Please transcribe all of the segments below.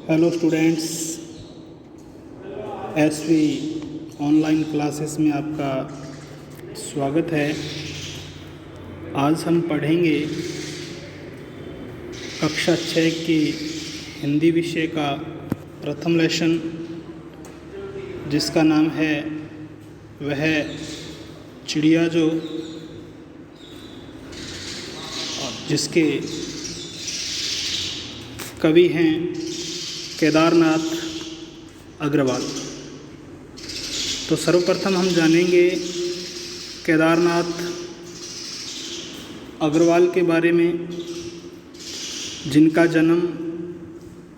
Hello students, SV online classes में आपका स्वागत है। आज हम पढ़ेंगे कक्षा 6 की हिंदी विषय का प्रथम लेसन, जिसका नाम है वह चिड़िया जो, जिसके कवि हैं केदारनाथ अग्रवाल। तो सर्वप्रथम हम जानेंगे केदारनाथ अग्रवाल के बारे में, जिनका जन्म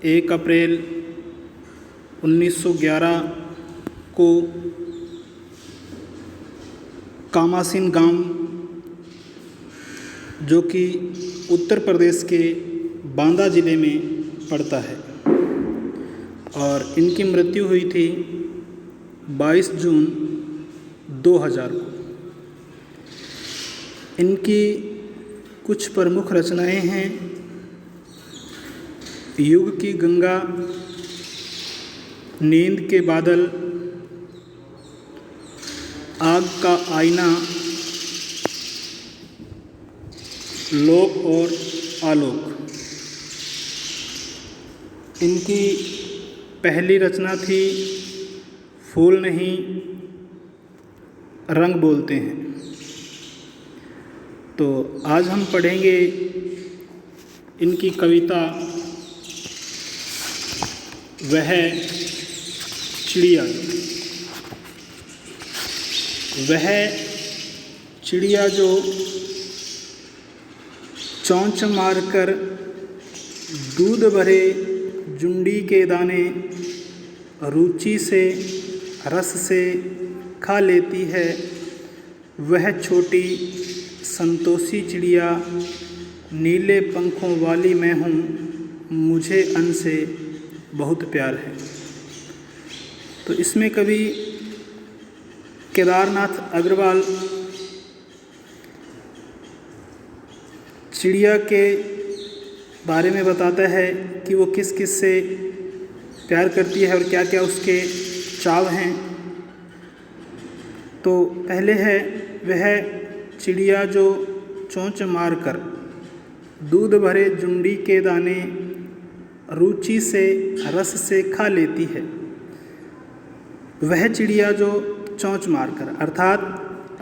1 अप्रैल 1911 को कामासीन गांव, जो कि उत्तर प्रदेश के बांदा ज़िले में पड़ता है, और इनकी मृत्यु हुई थी 22 जून 2000 को। इनकी कुछ प्रमुख रचनाएं हैं: युग की गंगा, नींद के बादल, आग का आईना, लोक और आलोक। इनकी पहली रचना थी फूल नहीं रंग बोलते हैं। तो आज हम पढ़ेंगे इनकी कविता वह चिड़िया। वह चिड़िया जो चोंच मारकर दूध भरे जुंडी के दाने रुचि से रस से खा लेती है। वह छोटी संतोषी चिड़िया, नीले पंखों वाली मैं हूँ, मुझे अन्न से बहुत प्यार है। तो इसमें कवि केदारनाथ अग्रवाल चिड़िया के बारे में बताता है कि वो किस किस से प्यार करती है और क्या क्या उसके चाव हैं। तो पहले है वह चिड़िया जो चोंच मारकर दूध भरे जुंडी के दाने रुचि से रस से खा लेती है। वह चिड़िया जो चोंच मारकर अर्थात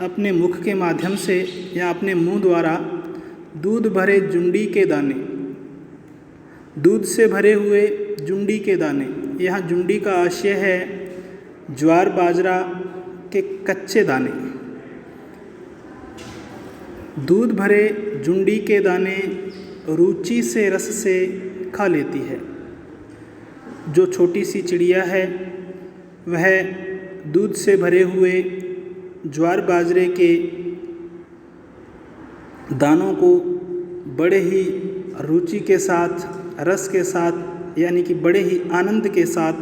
अपने मुख के माध्यम से या अपने मुंह द्वारा दूध भरे जुंडी के दाने, दूध से भरे हुए जुंडी के दाने, यहाँ जुंडी का आशय है ज्वार बाजरा के कच्चे दाने। दूध भरे जुंडी के दाने रुचि से रस से खा लेती है। जो छोटी सी चिड़िया है वह दूध से भरे हुए ज्वार बाजरे के दानों को बड़े ही रुचि के साथ, रस के साथ, यानी कि बड़े ही आनंद के साथ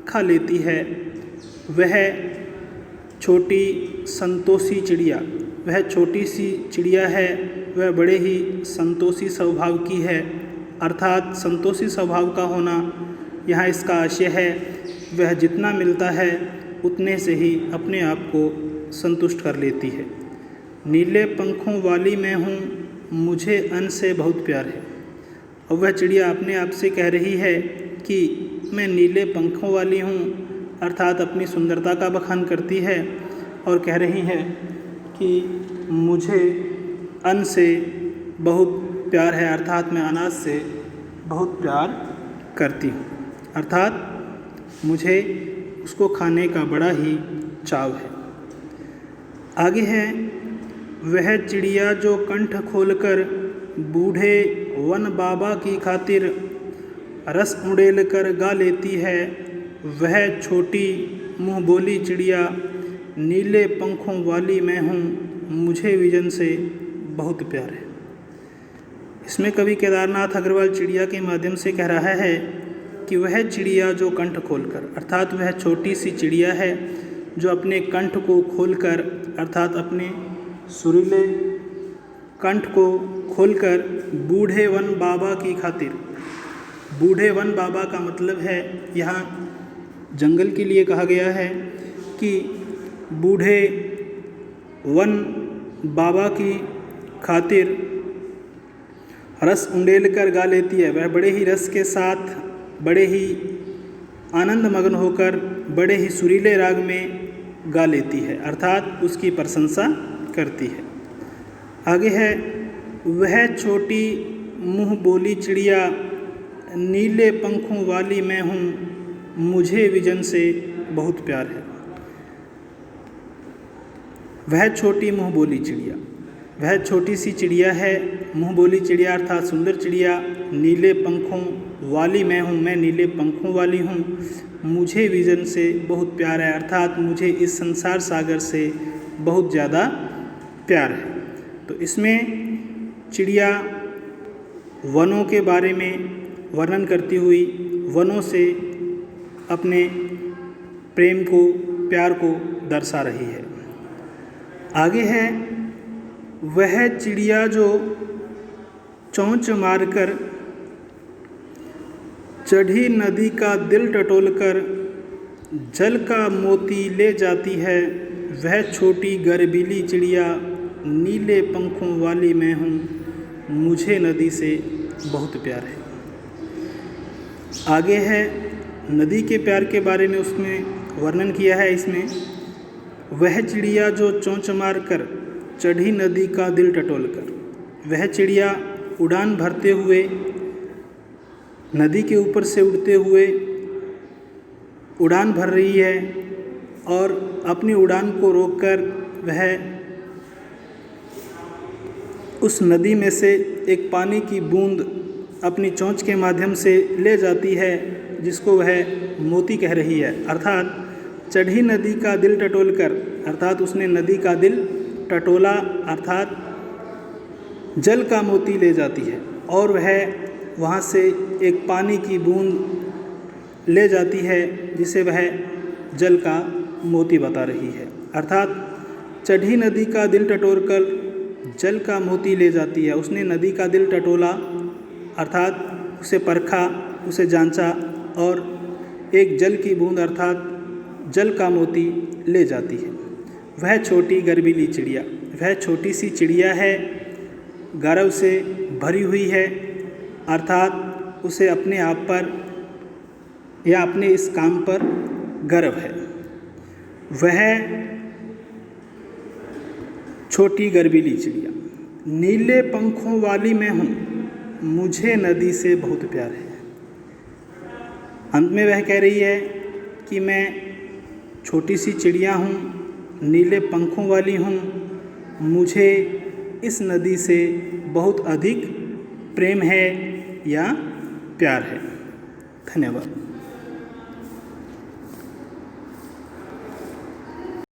खा लेती है। वह छोटी संतोषी चिड़िया, वह छोटी सी चिड़िया है, वह बड़े ही संतोषी स्वभाव की है। अर्थात संतोषी स्वभाव का होना यहाँ इसका आशय है वह जितना मिलता है उतने से ही अपने आप को संतुष्ट कर लेती है। नीले पंखों वाली मैं हूँ, मुझे अन्न से बहुत प्यार है। और वह चिड़िया अपने आप से कह रही है कि मैं नीले पंखों वाली हूँ, अर्थात अपनी सुंदरता का बखान करती है और कह रही है कि मुझे अन्न से बहुत प्यार है, अर्थात मैं अनाज से बहुत प्यार करती हूँ, अर्थात मुझे उसको खाने का बड़ा ही चाव है। आगे है वह चिड़िया जो कंठ खोलकर बूढ़े वन बाबा की खातिर रस उड़ेल कर गा लेती है। वह छोटी मुँह बोली चिड़िया, नीले पंखों वाली मैं हूँ, मुझे विजन से बहुत प्यार है। इसमें कवि केदारनाथ अग्रवाल चिड़िया के माध्यम से कह रहा है कि वह चिड़िया जो कंठ खोलकर, अर्थात वह छोटी सी चिड़िया है जो अपने कंठ को खोलकर, अर्थात अपने सुरीले कंठ को खोलकर बूढ़े वन बाबा की खातिर, बूढ़े वन बाबा का मतलब है यहाँ जंगल के लिए कहा गया है कि बूढ़े वन बाबा की खातिर रस उंडेल कर गा लेती है। वह बड़े ही रस के साथ, बड़े ही आनंद मग्न होकर, बड़े ही सुरीले राग में गा लेती है, अर्थात उसकी प्रशंसा करती है। आगे है, वह छोटी मुँह बोली चिड़िया, नीले पंखों वाली मैं हूँ, मुझे विजन से बहुत प्यार है। वह छोटी मुँह बोली चिड़िया, वह छोटी सी चिड़िया है, मुँह बोली चिड़िया अर्थात सुंदर चिड़िया, नीले पंखों वाली मैं हूँ, मैं नीले पंखों वाली हूँ, मुझे विजन से बहुत प्यार है, अर्थात मुझे इस संसार सागर से बहुत ज़्यादा प्यार है। तो इसमें चिड़िया वनों के बारे में वर्णन करती हुई वनों से अपने प्रेम को, प्यार को दर्शा रही है। आगे है, वह चिड़िया जो चोंच मारकर चढ़ी नदी का दिल टटोलकर जल का मोती ले जाती है, वह छोटी गर्वीली चिड़िया, नीले पंखों वाली मैं हूँ, मुझे नदी से बहुत प्यार है। आगे है, नदी के प्यार के बारे में उसमें वर्णन किया है। इसमें वह चिड़िया जो चोंच मार कर चढ़ी नदी का दिल टटोल कर, वह चिड़िया उड़ान भरते हुए नदी के ऊपर से उड़ते हुए उड़ान भर रही है और अपनी उड़ान को रोककर वह उस नदी में से एक पानी की बूंद अपनी चोंच के माध्यम से ले जाती है, जिसको वह मोती कह रही है। अर्थात चढ़ी नदी का दिल टटोल कर, अर्थात उसने नदी का दिल टटोला, अर्थात जल का मोती ले जाती है और वह वहाँ से एक पानी की बूंद ले जाती है, जिसे वह जल का मोती बता रही है। अर्थात चढ़ी नदी का दिल टटोल कर जल का मोती ले जाती है। उसने नदी का दिल टटोला, अर्थात उसे परखा, उसे जांचा और एक जल की बूंद अर्थात जल का मोती ले जाती है। वह छोटी गर्वीली चिड़िया, वह छोटी सी चिड़िया है, गौरव से भरी हुई है, अर्थात उसे अपने आप पर या अपने इस काम पर गर्व है। वह छोटी गर्वीली चिड़िया, नीले पंखों वाली मैं हूँ, मुझे नदी से बहुत प्यार है। अंत में वह कह रही है कि मैं छोटी सी चिड़िया हूँ, नीले पंखों वाली हूँ, मुझे इस नदी से बहुत अधिक प्रेम है या प्यार है। धन्यवाद।